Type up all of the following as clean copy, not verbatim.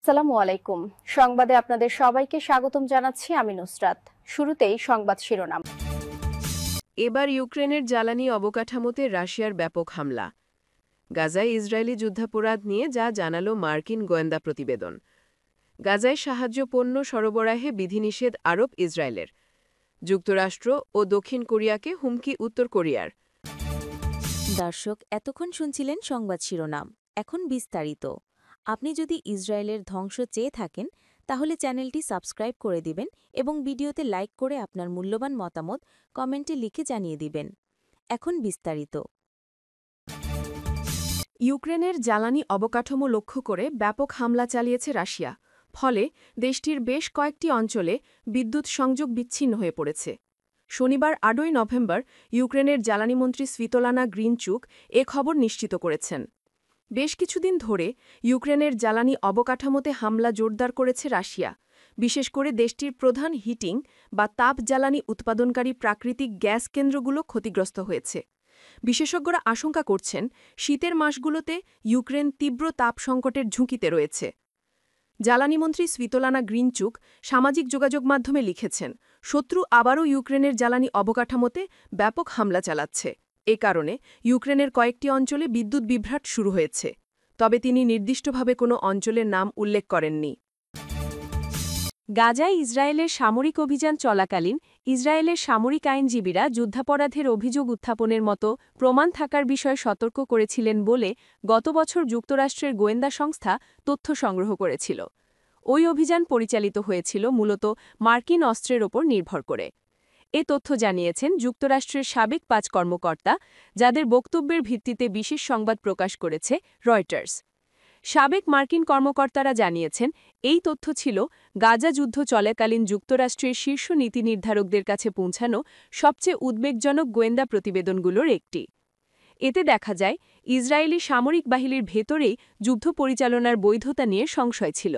আসসালামু আলাইকুম। সংবাদে আপনাদের সবাইকে স্বাগতম জানাচ্ছি আমি নুসরাত। শুরুতেই সংবাদ শিরোনাম। এবার ইউক্রেনের জ্বালানি অবকাঠামোতে রাশিয়ার ব্যাপক হামলা। গাজায় ইসরায়েলি যুদ্ধাপরাধ নিয়ে যা জানালো মার্কিন গোয়েন্দা প্রতিবেদন। গাজায় সাহায্য পণ্য সরবরাহে বিধিনিষেধ আরোপ ইসরায়েলের। যুক্তরাষ্ট্র ও দক্ষিণ কোরিয়াকে হুমকি উত্তর কোরিয়ার। দর্শক, এতক্ষণ শুনছিলেন সংবাদ শিরোনাম। এখন বিস্তারিত। আপনি যদি ইসরায়েলের ধ্বংস চেয়ে থাকেন তাহলে চ্যানেলটি সাবস্ক্রাইব করে দিবেন এবং ভিডিওতে লাইক করে আপনার মূল্যবান মতামত কমেন্টে লিখে জানিয়ে দিবেন। এখন বিস্তারিত। ইউক্রেনের জ্বালানি অবকাঠামো লক্ষ্য করে ব্যাপক হামলা চালিয়েছে রাশিয়া। ফলে দেশটির বেশ কয়েকটি অঞ্চলে বিদ্যুৎ সংযোগ বিচ্ছিন্ন হয়ে পড়েছে। শনিবার ৮ই নভেম্বর ইউক্রেনের জ্বালানিমন্ত্রী স্ভিতলানা গ্রিনচুক এ খবর নিশ্চিত করেছেন। বেশ কিছুদিন ধরে ইউক্রেনের জ্বালানি অবকাঠামোতে হামলা জোরদার করেছে রাশিয়া, বিশেষ করে দেশটির প্রধান হিটিং বা তাপ জ্বালানি উৎপাদনকারী প্রাকৃতিক গ্যাস কেন্দ্রগুলো ক্ষতিগ্রস্ত হয়েছে। বিশেষজ্ঞরা আশঙ্কা করছেন শীতের মাসগুলোতে ইউক্রেন তীব্র তাপ সংকটের ঝুঁকিতে রয়েছে। জ্বালানিমন্ত্রী স্ভিতলানা গ্রিনচুক সামাজিক যোগাযোগ মাধ্যমে লিখেছেন, শত্রু আবারও ইউক্রেনের জ্বালানি অবকাঠামোতে ব্যাপক হামলা চালাচ্ছে। এ কারণে ইউক্রেনের কয়েকটি অঞ্চলে বিদ্যুৎ বিভ্রাট শুরু হয়েছে। তবে তিনি নির্দিষ্টভাবে কোনো অঞ্চলের নাম উল্লেখ করেননি। গাজায় ইসরায়েলের সামরিক অভিযান চলাকালীন ইসরায়েলের সামরিক আইনজীবীরা যুদ্ধাপরাধের অভিযোগ উত্থাপনের মতো প্রমাণ থাকার বিষয়ে সতর্ক করেছিলেন বলে গত বছর যুক্তরাষ্ট্রের গোয়েন্দা সংস্থা তথ্য সংগ্রহ করেছিল। ওই অভিযান পরিচালিত হয়েছিল মূলত মার্কিন অস্ত্রের ওপর নির্ভর করে। এ তথ্য জানিয়েছেন যুক্তরাষ্ট্রের সাবেক ৫ কর্মকর্তা, যাদের বক্তব্যের ভিত্তিতে বিশেষ সংবাদ প্রকাশ করেছে রয়টার্স। সাবেক মার্কিন কর্মকর্তারা জানিয়েছেন, এই তথ্য ছিল গাজা যুদ্ধ চলাকালীন যুক্তরাষ্ট্রের শীর্ষ নীতি নির্ধারকদের কাছে পৌঁছানো সবচেয়ে উদ্বেগজনক গোয়েন্দা প্রতিবেদনগুলোর একটি। এতে দেখা যায় ইসরায়েলি সামরিক বাহিনীর ভেতরেই যুদ্ধ পরিচালনার বৈধতা নিয়ে সংশয় ছিল,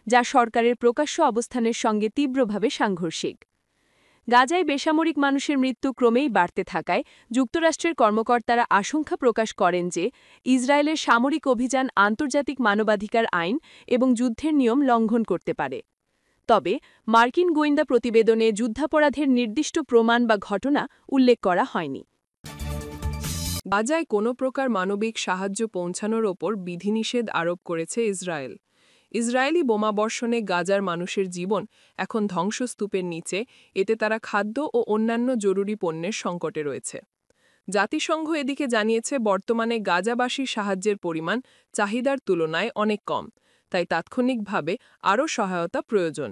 যা সরকারের প্রকাশ্য অবস্থানের সঙ্গে তীব্রভাবে সাংঘর্ষিক। গাজায় বেসামরিক মানুষের মৃত্যু ক্রমেই বাড়তে থাকায় যুক্তরাষ্ট্রের কর্মকর্তারা আশঙ্কা প্রকাশ করেন যে ইসরায়েলের সামরিক অভিযান আন্তর্জাতিক মানবাধিকার আইন এবং যুদ্ধের নিয়ম লঙ্ঘন করতে পারে। তবে মার্কিন গোয়েন্দা প্রতিবেদনে যুদ্ধাপরাধের নির্দিষ্ট প্রমাণ বা ঘটনা উল্লেখ করা হয়নি। গাজায় কোনো প্রকার মানবিক সাহায্য পৌঁছানোর ওপর বিধিনিষেধ আরোপ করেছে ইসরায়েল। ইসরায়েলি বোমাবর্ষণে গাজার মানুষের জীবন এখন ধ্বংসস্তূপের নিচে, এতে তারা খাদ্য ও অন্যান্য জরুরি পণ্যের সংকটে রয়েছে। জাতিসংঘ এদিকে জানিয়েছে বর্তমানে গাজাবাসীর সাহায্যের পরিমাণ চাহিদার তুলনায় অনেক কম, তাই তাৎক্ষণিকভাবে আরও সহায়তা প্রয়োজন।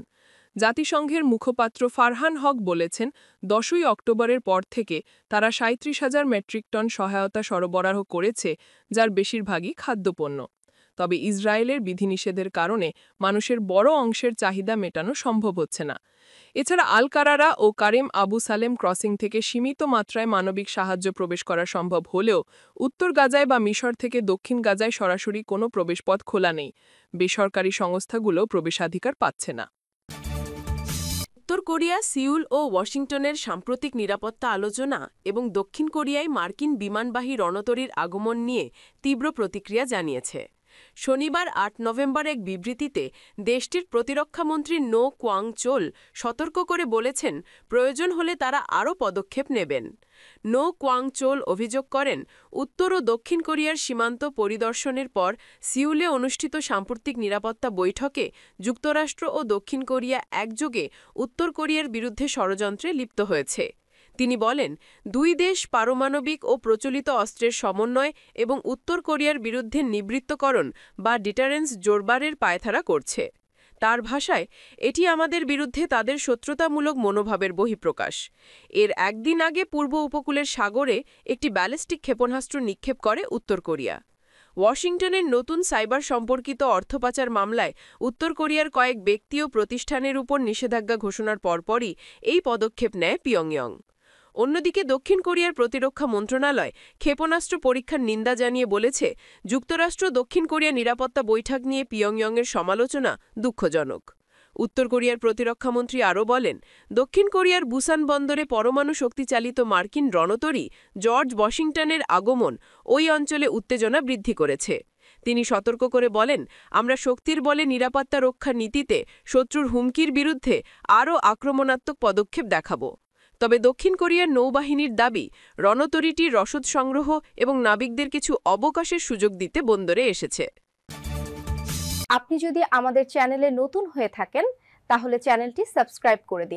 জাতিসংঘের মুখপাত্র ফারহান হক বলেছেন, ১০ই অক্টোবরের পর থেকে তারা ৩৭,০০০ মেট্রিক টন সহায়তা সরবরাহ করেছে, যার বেশিরভাগই খাদ্যপণ্য। তবে ইসরায়েলের বিধিনিষেধের কারণে মানুষের বড় অংশের চাহিদা মেটানো সম্ভব হচ্ছে না। এছাড়া আল কারারা ও কারিম আবু সালেম ক্রসিং থেকে সীমিত মাত্রায় মানবিক সাহায্য প্রবেশ করা সম্ভব হলেও উত্তর গাজায় বা মিশর থেকে দক্ষিণ গাজায় সরাসরি কোনো প্রবেশপথ খোলা নেই। বেসরকারি সংস্থাগুলো প্রবেশাধিকার পাচ্ছে না। উত্তর কোরিয়া, সিউল ও ওয়াশিংটনের সাম্প্রতিক নিরাপত্তা আলোচনা এবং দক্ষিণ কোরিয়ায় মার্কিন বিমানবাহী রণতরীর আগমন নিয়ে তীব্র প্রতিক্রিয়া জানিয়েছে। শনিবার ৮ নভেম্বর এক বিবৃতিতে দেশটির প্রতিরক্ষামন্ত্রী নো কোয়াং চোল সতর্ক করে বলেছেন, প্রয়োজন হলে তারা আরও পদক্ষেপ নেবেন। নো কোয়াং চোল অভিযোগ করেন, উত্তর ও দক্ষিণ কোরিয়ার সীমান্ত পরিদর্শনের পর সিউলে অনুষ্ঠিত সাম্প্রতিক নিরাপত্তা বৈঠকে যুক্তরাষ্ট্র ও দক্ষিণ কোরিয়া একযোগে উত্তর কোরিয়ার বিরুদ্ধে ষড়যন্ত্রে লিপ্ত হয়েছে। তিনি বলেন, দুই দেশ পারমাণবিক ও প্রচলিত অস্ত্রের সমন্বয় এবং উত্তর কোরিয়ার বিরুদ্ধে নিবৃত্তকরণ বা ডিটারেন্স জোরবারের পায়তারা করছে। তার ভাষায়, এটি আমাদের বিরুদ্ধে তাদের শত্রুতামূলক মনোভাবের বহিঃপ্রকাশ। এর একদিন আগে পূর্ব উপকূলের সাগরে একটি ব্যালিস্টিক ক্ষেপণাস্ত্র নিক্ষেপ করে উত্তর কোরিয়া। ওয়াশিংটনের নতুন সাইবার সম্পর্কিত অর্থপাচার মামলায় উত্তর কোরিয়ার কয়েক ব্যক্তি ও প্রতিষ্ঠানের উপর নিষেধাজ্ঞা ঘোষণার পরপরই এই পদক্ষেপ নেয় পিয়ংইয়ং। অন্যদিকে দক্ষিণ কোরিয়ার প্রতিরক্ষা মন্ত্রণালয় ক্ষেপণাস্ত্র পরীক্ষার নিন্দা জানিয়ে বলেছে, যুক্তরাষ্ট্র দক্ষিণ কোরিয়া নিরাপত্তা বৈঠক নিয়ে পিয়ংইয়ংয়ের সমালোচনা দুঃখজনক। উত্তর কোরিয়ার প্রতিরক্ষামন্ত্রী আরও বলেন, দক্ষিণ কোরিয়ার বুসান বন্দরে পরমাণু শক্তিচালিত মার্কিন রণতরী জর্জ ওয়াশিংটনের আগমন ওই অঞ্চলে উত্তেজনা বৃদ্ধি করেছে। তিনি সতর্ক করে বলেন, আমরা শক্তির বলে নিরাপত্তা রক্ষার নীতিতে শত্রুর হুমকির বিরুদ্ধে আরও আক্রমণাত্মক পদক্ষেপ দেখাব। তবে দক্ষিণ কোরিয়ার নৌবাহিনীর দাবি, রণতরীটির রসদ সংগ্রহ এবং নাবিকদের কিছু অবকাশের সুযোগ দিতে বন্দরে এসেছে। আপনি যদি আমাদের চ্যানেলে নতুন হয়ে থাকেন তাহলে চ্যানেলটি সাবস্ক্রাইব করে দিন।